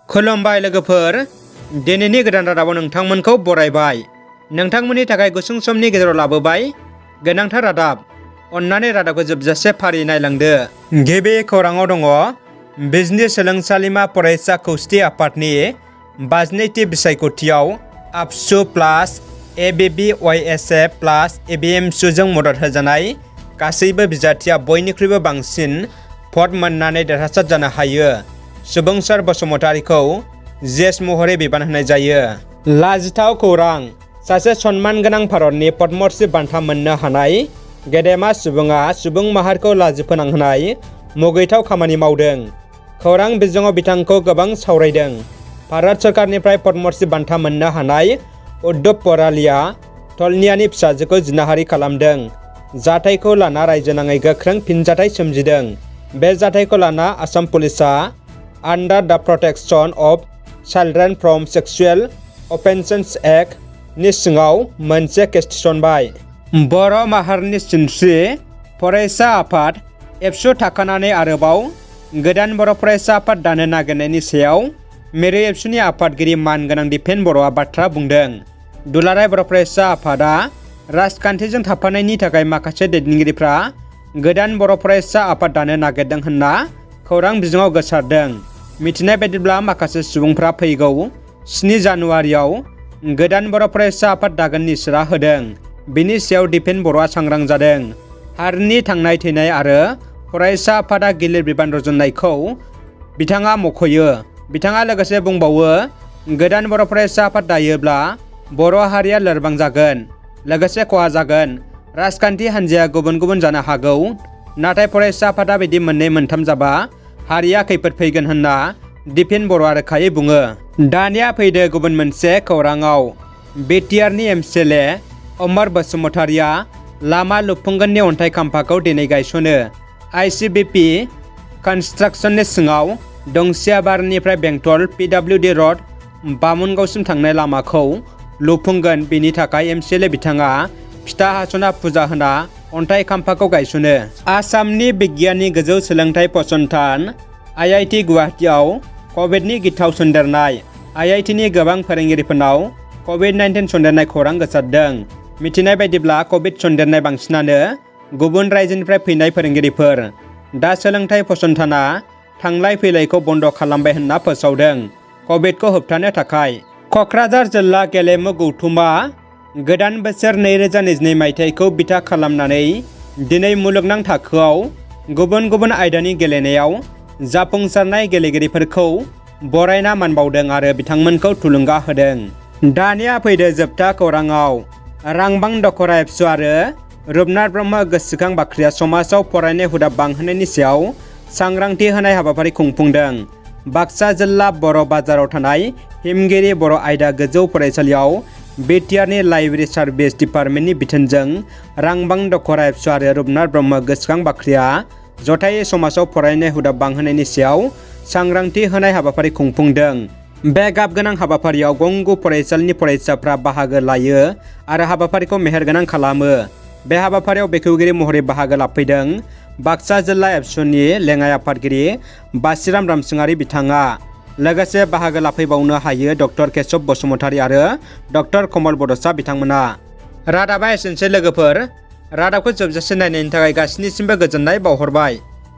खुलुमबाय लोगोफोर, दिनैनि गोदान रादाबाव नोंथांमोनखौ बरायबाय। नोंथांमोननि थाखाय गुसुं समनि गेजेराव लाबोबाय गोनांथार रादाब। अन्नानै रादाबखौ जोबजासे फारि नायलांदो। गिबि खौराङाव दङ बिजनि सोलोंसालिमा फरायसा खौसेथि आफादनि 52थि बिसायख'थियाव आबसु प्लास एबिबिवाइएसएफ प्लास एबिएमसुजों मदद होजानाय गासैबो बिजाथिया बयनिख्रुइबो बांसिन भट मोननानै देरहासार जानो हायो। सुबुंसार बसुमतारीखौ जेस महरै बिबान होनाय जायो। लाजिथाव खौरां, सासे सनमानगोनां भारतनि पद्मश्री बान्था मोननो हानाय गेदेमा सुबुङा सुबुं माहारिखौ लाजि फोनांहोनाय मुगैथाव खामानि मावदों। खौरां बिजोङाव बिथांखौ गोबां सावरायदों। भारत सरकारनिफ्राय पद्मश्री बान्था मोननो हानाय उद्धव परालिया तलनियानि फिसाजोखौ जिनाहारि खालामदों। जाथायखौ लाना रायजो नाङै गोख्रों फिनजाथाय सोमजिदों। बे जाथायखौ लाना आसाम पुलिसा under the protection of children from sexual offences act नि सिङाव मोनसे केस थिसनबाय। बर' माहारिनि सिनस्रि फरायसा आफाद एबसु थाखानानै आरोबाव गोदान बर' फरायसा आफाद दानो नागिरनायनि सायाव मिरु एबसुनि आफादगिरि मानगोनां दिपेन बर'आ बाथ्रा बुंदों। दुलाराय बर' फरायसा आफादा राजखान्थिजों थाफानायनि थाखाय माखासे दैदेनगिरिफ्रा गोदान बर' फरायसा आफाद दानो नागिरदों होनना खौरां बिजोङाव गोसारदों। मिथिनाय बायदिब्ला माखासे सुबुंफ्रा फैगौ 7 जानुवारियाव गोदान बर' फरायसा आफाद दागोननि इसारा होदों। बिनि सायाव दिपेन बर'आ सांग्रां जादों। हारिनि थांनाय थैनाय आरो फरायसा आफादा गिलिर बिबान रुजुननायखौ बिथाङा मख'यो। बिथाङा लोगोसे बुंबावो, गोदान बर' फरायसा आफाद दायोब्ला बर' हारिया लोरबां जागोन, लोगोसे खहा जागोन। राजखान्थि हान्जाया गुबुन गुबुन जानो हागौ, नाथाय फरायसा आफादा बिदि मोननै मोनथाम जाबा हारिया खैफोद फैगोन होनना दिपेन बर'आ रोखायै बुङो। दानिया फैदो गुबुन मोनसे खौराङाव। बिटिआरनि एमसिएलए अमर बसुमतारीया लामा लुफुंगोननि अन्थाइ खाम्फाखौ दिनै गायसनो। आइसिबिपि कनस्ट्राक्शननि सिङाव दंसियाबारिनिफ्राय बेंटल पिडब्लिउडि रड बामुनगावसिम थांनाय लामाखौ लुफुंगोन। बेनि थाखाय एमसिएलए बिथाङा फिथा हास'ना फुजा होना अन्थाइ खाम्फाखौ गायसनो। आसामनि बिगियाननि गोजौ सोलोंथाइ फसंथान आइआइटि गुवाहाटीआव कभिडनि गिथाव सन्देरनाय। आइआइटिनि गोबां फोरोंगिरिफोरनाव कभिड-19 सन्देरनाय खौरां गोसारदों। मिथिनाय बायदिब्ला कभिड सन्देरनाय बांसिनानो गुबुन रायजोनिफ्राय फैनाय फोरोंगिरिफोर। दा सोलोंथाइ फसंथाना थांलाय फैलायखौ बन्द' खालामबाय होनना फोसावदों। कभिडखौ होबथानो थाखाय क'क्राझार जिल्ला गेलेमु गौथुमा गोदान बोसोर 2022 मायथाइखौ बिथा खालामनानै दिनै मुलुगनां थाखोआव गुबुन गुबुन आयदानि गेलेनायाव जाफुंसारनाय गेलेगिरिफोरखौ बरायना मान बावदों आरो बिथांमोनखौ थुलुंगा होदों। दानिया फैदो जोबथा खौराङाव। रांबां दख'रा एबसु आरो रुपनाथ ब्रह्म गोसोखां बाख्रिया समाजाव फरायनाय हुदा बांहोनायनि सायाव सांग्रांथि होनाय हाबाफारि खुंफुंदों। बाक्सा जिल्ला बर' बाजाराव थानाय हिमगिरि बर' आयदा गोजौ फरायसालियाव बिटिआरनि लाइब्रेरि सार्भिस डिपार्टमेन्टनि बिथोनजों रांबां दख'रा एबसु आरो रुपनाथ ब्रह्म गोसोखां बाख्रिया जथायै समाजाव फरायनाय हुदा बांहोनायनि सायाव सांग्रांथि होनाय हाबाफारि खुंफुंदों। बे गाबगोनां हाबाफारियाव गंगु फरायसालिनि फरायसाफ्रा बाहागो लायो आरो हाबाफारिखौ मेहेरगोनां खालामो। बे हाबाफारियाव बेखेवगिरि महरै बाहागो लाफैदों बाक्सा जिल्ला एबसुनि लेङाइ आफादगिरि बासिराम रामसिंहारि बिथाङा। लोगोसे बाहागो लाफैबावनो हायो डक्टर केशव बसुमतारी आरो डक्टर कमल बड'सा बिथांमोना। रादाबा एसेनोसै लोगोफोर। रादाबखौ जोबजासे नायनायनि थाखाय गासैनिसिमबो गोजोननाय बावहरबाय।